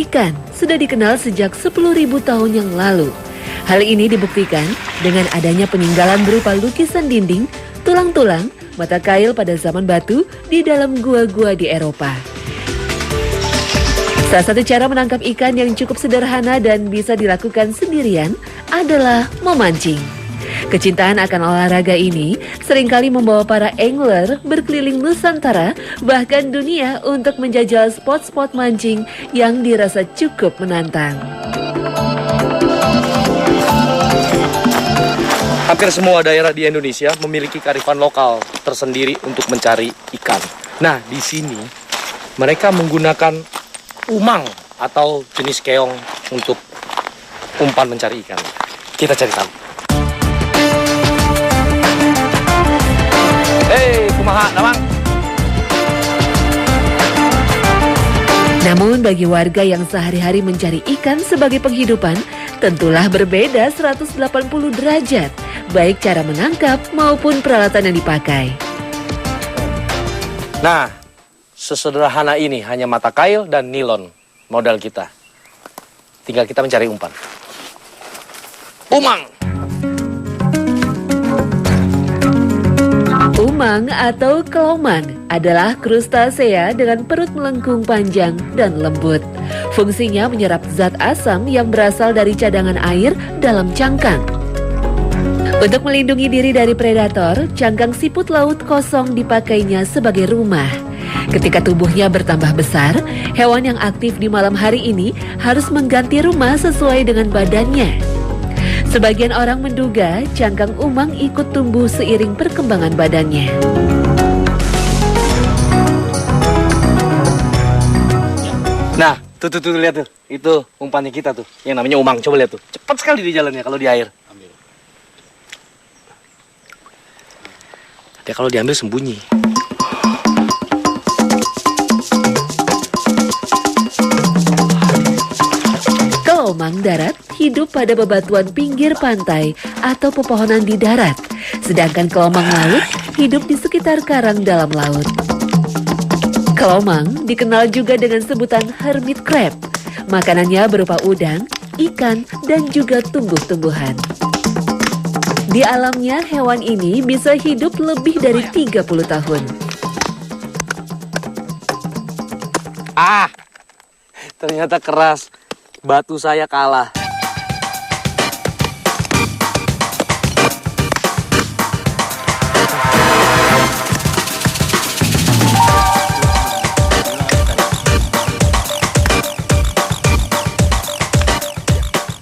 ikan sudah dikenal sejak 10.000 tahun yang lalu. Hal ini dibuktikan dengan adanya peninggalan berupa lukisan dinding, tulang-tulang, mata kail pada zaman batu di dalam gua-gua di Eropa. Salah satu cara menangkap ikan yang cukup sederhana dan bisa dilakukan sendirian adalah memancing. Kecintaan akan olahraga ini seringkali membawa para angler berkeliling Nusantara bahkan dunia untuk menjajal spot-spot mancing yang dirasa cukup menantang. Hampir semua daerah di Indonesia memiliki kearifan lokal tersendiri untuk mencari ikan. Nah, di sini mereka menggunakan umang atau jenis keong untuk umpan mencari ikan. Kita cari tahu. Hei, kumaha, Namang? Namun bagi warga yang sehari-hari mencari ikan sebagai penghidupan, tentulah berbeda 180 derajat, baik cara menangkap maupun peralatan yang dipakai. Nah, sesederhana ini hanya mata kail dan nilon modal kita. Tinggal kita mencari umpan. Umang! Umang atau kelomang adalah krustasea dengan perut melengkung panjang dan lembut. Fungsinya menyerap zat asam yang berasal dari cadangan air dalam cangkang. Untuk melindungi diri dari predator, cangkang siput laut kosong dipakainya sebagai rumah. Ketika tubuhnya bertambah besar, hewan yang aktif di malam hari ini harus mengganti rumah sesuai dengan badannya. Sebagian orang menduga cangkang umang ikut tumbuh seiring perkembangan badannya. Nah, tuh lihat tuh. Itu umpannya kita tuh, yang namanya umang. Coba lihat tuh. Cepat sekali di jalannya kalau di air. Ambil. Dia kalau diambil sembunyi. Kelomang darat hidup pada bebatuan pinggir pantai atau pepohonan di darat, sedangkan kelomang laut hidup di sekitar karang dalam laut. Kelomang dikenal juga dengan sebutan hermit crab. Makanannya berupa udang, ikan, dan juga tumbuh-tumbuhan. Di alamnya, hewan ini bisa hidup lebih dari 30 tahun. Ah, ternyata keras. Batu saya kalah.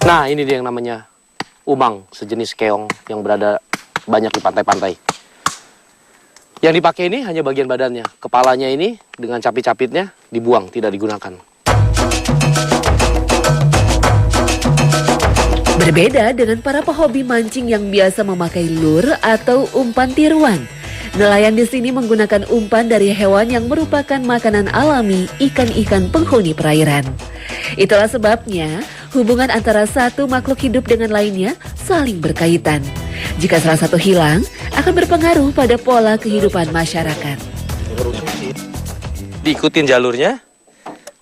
Nah, ini dia yang namanya umang, sejenis keong yang berada banyak di pantai-pantai. Yang dipakai ini hanya bagian badannya. Kepalanya ini dengan capit-capitnya dibuang, tidak digunakan. Berbeda dengan para pehobi mancing yang biasa memakai lure atau umpan tiruan. Nelayan di sini menggunakan umpan dari hewan yang merupakan makanan alami ikan-ikan penghuni perairan. Itulah sebabnya hubungan antara satu makhluk hidup dengan lainnya saling berkaitan. Jika salah satu hilang, akan berpengaruh pada pola kehidupan masyarakat. Diikutin jalurnya,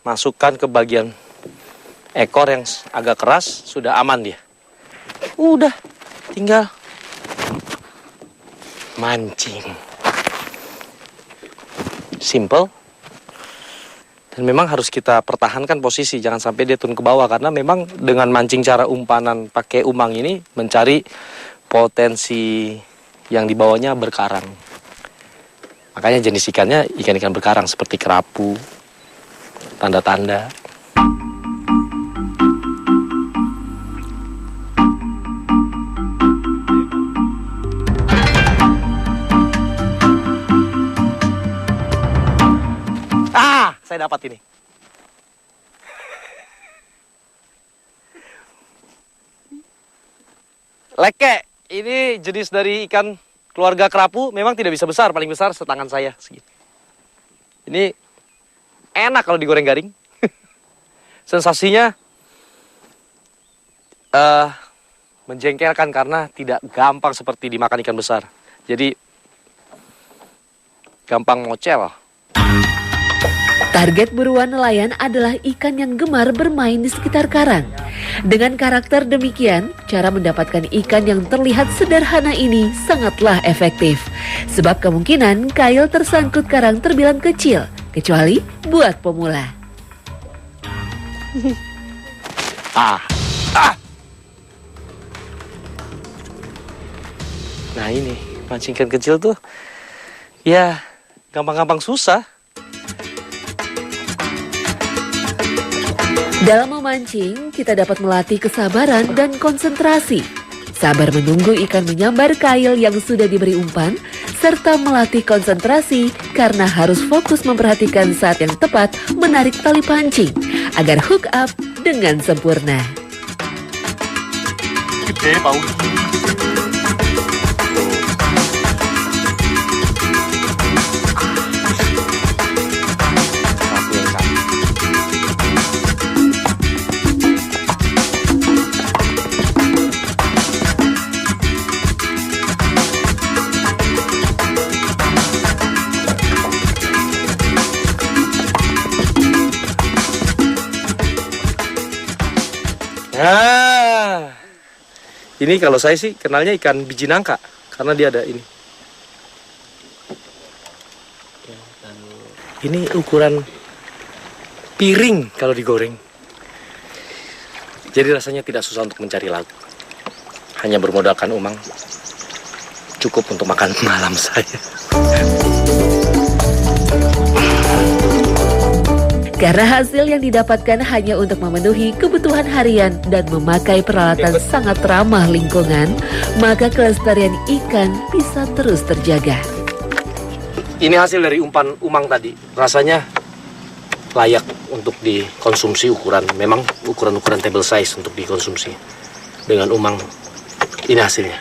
masukkan ke bagian ekor yang agak keras, sudah aman dia. Udah, tinggal mancing. Simple. Dan memang harus kita pertahankan posisi, jangan sampai dia turun ke bawah. Karena memang dengan mancing cara umpanan pakai umang ini, mencari potensi yang di bawahnya berkarang. Makanya jenis ikannya ikan-ikan berkarang seperti kerapu, tanda-tanda. Saya dapat ini. Leke, ini jenis dari ikan keluarga kerapu, memang tidak bisa besar, paling besar setangan saya segini. Ini enak kalau digoreng garing. Sensasinya menjengkelkan karena tidak gampang seperti dimakan ikan besar. Jadi gampang ngocel. Target buruan nelayan adalah ikan yang gemar bermain di sekitar karang. Dengan karakter demikian, cara mendapatkan ikan yang terlihat sederhana ini sangatlah efektif. Sebab kemungkinan kail tersangkut karang terbilang kecil, kecuali buat pemula. Nah ini, mancing ikan kecil tuh, ya gampang-gampang susah. Dalam memancing, kita dapat melatih kesabaran dan konsentrasi. Sabar menunggu ikan menyambar kail yang sudah diberi umpan, serta melatih konsentrasi karena harus fokus memperhatikan saat yang tepat menarik tali pancing agar hook up dengan sempurna. Gede, Paul. Nah, ini kalau saya sih kenalnya ikan biji nangka karena dia ada ini. Ini ukuran piring kalau digoreng. Jadi rasanya tidak susah untuk mencari lauk. Hanya bermodalkan umang cukup untuk makan malam saya. Karena hasil yang didapatkan hanya untuk memenuhi kebutuhan harian dan memakai peralatan sangat ramah lingkungan, maka kelestarian ikan bisa terus terjaga. Ini hasil dari umpan umang tadi. Rasanya layak untuk dikonsumsi memang ukuran-ukuran table size untuk dikonsumsi. Dengan umang, ini hasilnya.